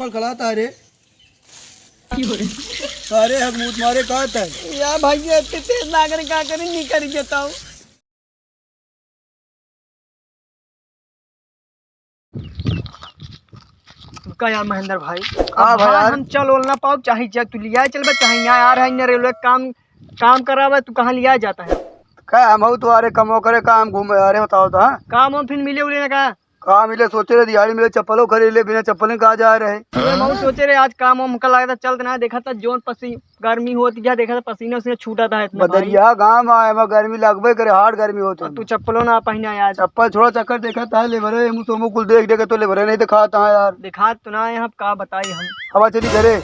खड़खड़ाता है रे? अरे हम मुँह तुम्हारे कहा था या भैया इतने तेज नागरिक का करी नहीं करी देता हूँ। रुका यार महेंद्र भाई, हाँ भाई यार। हम चल ओल ना पाओ, चाहे जा तू लिया चल बे, चाहे यहाँ आ रहा है रेलवे काम काम करा हुआ, तू कहाँ लिया जाता है? क्या हम तुम्हारे कमो करे काम घूमे आ रहे बताओ तो। हाँ काम हम फिर मिले उले ना का कहाँ मिले सोचे रहे दिहाड़ी मिले चप्पलों खरीद ले, बिना चप्पलें कहाँ जा रहे? मैं सोचे रहे आज काम हमका लगा था चलते ना, देखा था जोन पसीना गर्मी होती जा, देखा था पसीने उसने छूटा था इतना भाई। बदरिया गाँव आए मैं गर्मी लगभग करे हार्ड गर्मी होती। और तू चप्पलों ना पहना आज। चप्पल छोड़ा चक्कर देखा था ले भरे मुँह सोमू कुल देख देखे तो ले भरे नहीं दिखाता है यार। दिखा तो ना यहाँ का बताई हम। हवा चली करे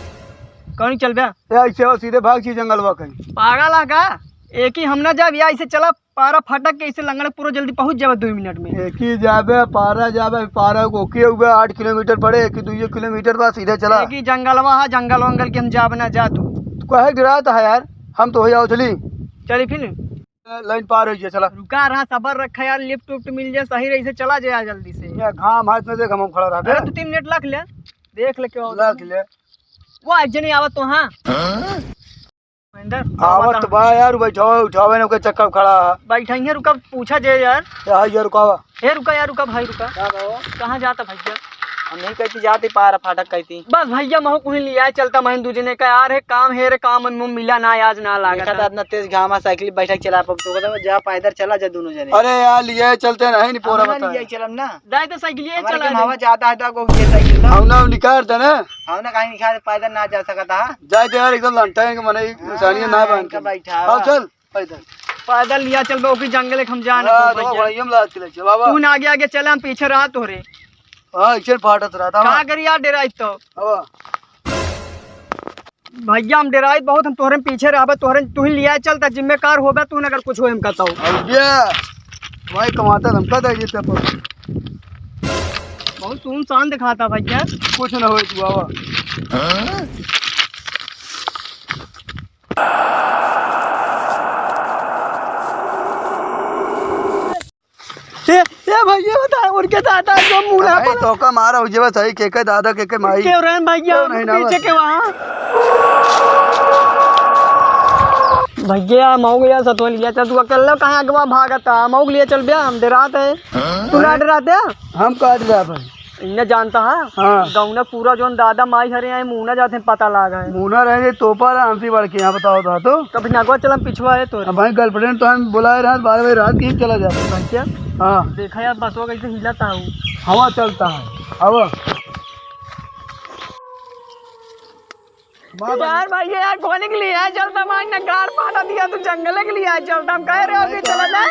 कौन चल गया ऐसे और सीधे भाग ची जंगलवा कहीं। पागल है का? एक ही हम ना जब या इसे चला पारा फटक के इसे लंगड़े पूरा जल्दी पहुंच जावे 2 मिनट में। एक ही जाबे पारा को के हुए 8 किलोमीटर पड़े कि 2 किलोमीटर बाद सीधे चला। एक ही जंगलवा है, जंगल वंगल के हम जाब ना जा तू। तू कहे गिराता है यार, हम तो हो जाओ चली चली फिर लाइन पार हो जाए चला। रुका रहा सबर रखा यार, लिफ्ट उफ्ट मिल जाए सही रही से चला जाए जल्दी से। ये घाम हाथ में से घम खड़ा रहा। अरे 2-3 मिनट लग ले, देख ले क्यों लग ले वो आज नहीं आवत तो। हाँ महेंद्र आवत बा यार, बैठाओ उठावे ने के चक्कर खड़ा है। बैठेंगे, रुका पूछा जे यार। यार रुकावा हे रुका यार, रुका भाई रुका। कहाँ जाता भैया? हम नहीं कहती जाती पारा फाटक कहती। बस भैया महू कुछ लिया चलता महेंद्र दूजे ने कहा यार है काम है रे, काम मुँह मिला ना आज ना देखा था लागा। इतना तेज घामा साइकिल बैठक चला पब तो कहता जा पैदल चला जा दोनों जने। अरे यार लिए चलते नहीं पूरा बता लिया चलम ना जाए तो साइकिल ये हमारे चला के मामा जाता है तो को ये साइकिल ना हम ना निकालते ना हम ना कहीं निकाल पैदल ना जा सकता है। जाए तो यार एकदम लंटा है कि मने इंसानियत ना बन के बैठा अब चल पैदल। पैदल लिया चल बे जंगल हम जाना हां तो भैया हम लात के चल बाबा। तू आगे आगे चले, हम पीछे रहा तोरे। हां इचर फाटत रहा था। क्या करी यार डेराई तो अब भैया हम डेराई बहुत, हम तोहरे पीछे रहा तोहरे तू ही लिया चलता, जिम्मेदार होगा तू अगर कुछ हो हम कहता हूँ। भैया भाई कमाता धमका दे ये पर बहुत सुनसान दिखाता भैया। कुछ ना होए तू बाबा। ये भैया बता उनके दादा जो मुड़ा भाई तो का मारा हो जे सही के दादा के माई क्यों रहे भैया नहीं ना पीछे के वहाँ भैया मऊ गया सतो लिया चल, तू अकेले कहाँ अगवा भागता मऊ लिया चल भैया, हम डराते हैं तू ना डराते हम काट रहा भाई इन्हें जानता है। हाँ गाँव पूरा जो दादा माई हरे आए मुँह जाते हैं पता लगा है। मुना रहे तोपा रहा हमसे बढ़ के यहाँ बताओ तो कभी नगवा चल हम पिछवा है तो भाई गर्लफ्रेंड तो हम बुलाए रहा 12 बजे रात की चला जाता। भैया हाँ देखा यार बसवा कैसे हिलाता हूँ, हवा चलता है अब यार भैया यार खोने के लिए आया चलता मार ने गाड़ पाटा दिया तू जंगल के लिए आया चलता, हम कह रहे हो कि चला जाए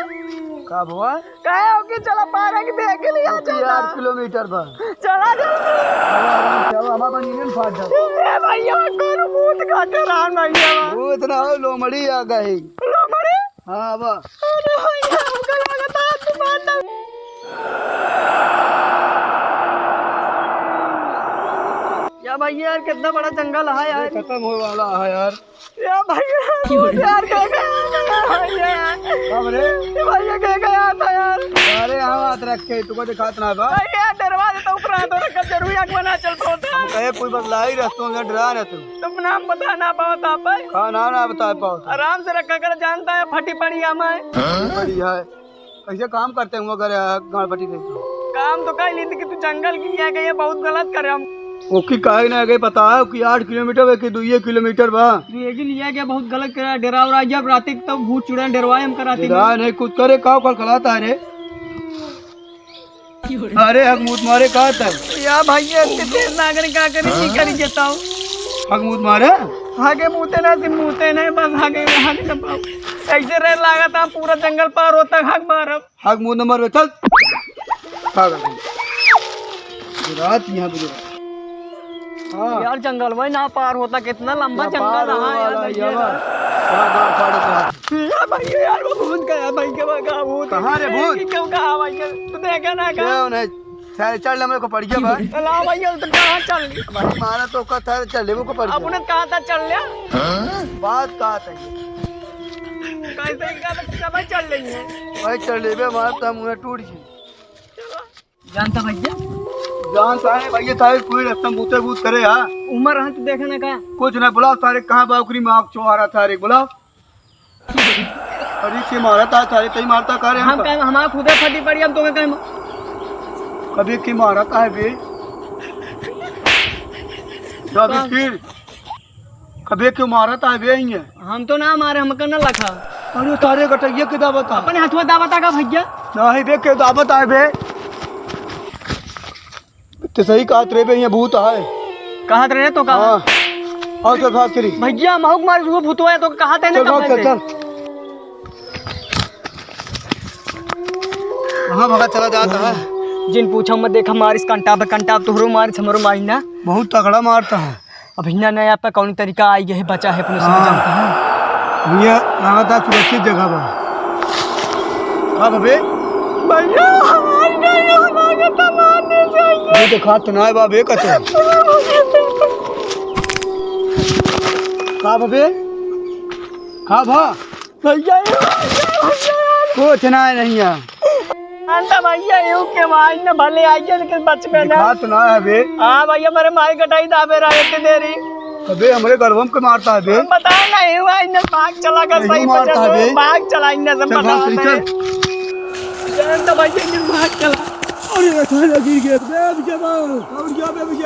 कब हुआ कहे हो कि चला पारा की देख के लिए चलता 8 किलोमीटर पर चला जल्दी। चलो हमारा इंजन फाट जाए। ए भैया कौन भूत खाते रान भैया वो इतना हो लोमड़ी आ गई। लोमड़ी हाँ अब अरे भैया हमको लगता है तू मारना। या भैया यार कितना बड़ा जंगल है यार, खत्म होने वाला है यार। या भैया यार क्या भैया कब रे भैया क्या गया था यार। अरे हाँ हाथ रख के तुमको दिखात ना बा भैया डरवा देता ऊपर आ तो रखा जरूर आंख बना चल पाता कहे कोई बदला ही रस्तों में डरा रहे तुम नाम बता ना पाओ पर हाँ ना बता पाओ आराम से रखा कर, जानता है फटी पड़ी हमें बढ़िया है। कैसे काम करते हैं अगर गणपति देख काम तो कह ली थी कि तू जंगल की लिया गई, बहुत गलत करे हम। ओकी काहे ना गए पता है कि 8 किलोमीटर कि 2 किलोमीटर बा ये भी लिया गया बहुत गलत करा, डरा उरा जब रात तो भूत चुड़ा डरवाए हम कराते डरा नहीं कुछ करे काव कल खलाता है रे। अरे हकमूत मारे कहा था या भैया तेज नागरिक का करी नहीं करी देता हूँ। हकमूत मारे आगे मुँहते ना सिर्फ मुँहते नहीं बस आगे आगे ना पाओ ऐसे रह लगा था पूरा जंगल पार होता हक मारब हकमूत नंबर पे चल रात यहाँ पे हाँ यार जंगल में ना पार होता, कितना लंबा जंगल रहा यार भैया यार वो भूत गया भैया भूत कहाँ रे भूत? क्यों कहा भैया तू देखा ना कहा चल मेरे को पड़ गया भाई चला भैया तो कहाँ चल भाई मारा तो का था चल को पड़ अपने गया कहा था चल लिया बात कहा था कैसे सब चल रही है भाई चल ले मार तो मुझे टूट गई जानता भैया जान सारे भैया सारे कोई रास्ता बूते बूत करे हा उम्र रहा तो देखा ना का कुछ ना बुलाओ सारे कहाँ बाउकरी में आँख चुहारा सारे बुलाओ अरे के मारा था सारे कहीं मारता करे हम कहे हमारा खुदे फटी पड़ी हम तो कहे कभी की मारा था है बे फिर कभी क्यों मारा था बे ये हम तो ना मारे हम करना लखा अरे तारे गटैया के दावत है अपने हाथों दावत का भैया नहीं बे के दावत है बे तो सही कहा रे बे ये भूत है कहा रहे तो कहा और चल भाग चली भैया महक मार वो भूत है तो कहा थे चल भाग चल चल कहाँ भगा चला जाता है जिन पूछा मत देखा मारिस कंटा तोहरो मारिस हमरो मारी ना बहुत तगड़ा मारता है अब हिन्ना नया पे कौन तरीका आई है बचा है अपने समझ जानता है ये लगातार सुरक्षित जगह पर हाँ भवे भैया हमारी नहीं होना था मारने चाहिए ये तो खात ना है बाबे कते का भवे का भा भैया कुछ ना है नहीं है अंता भैया यूं के मार न भले आई है लेकिन बच में ना खात ना है बे हां भैया मेरे माई कटाई दाबे रहा इतनी देरी अबे हमरे गर्भम के मारता है बे बताए नहीं हुआ इन भाग चला कर नहीं सही मारता है बे। भाग चला इन से चल पता भाग चल नहीं तो भैया इन भाग चला अरे खाना गिर गया बे जब और क्या बे बे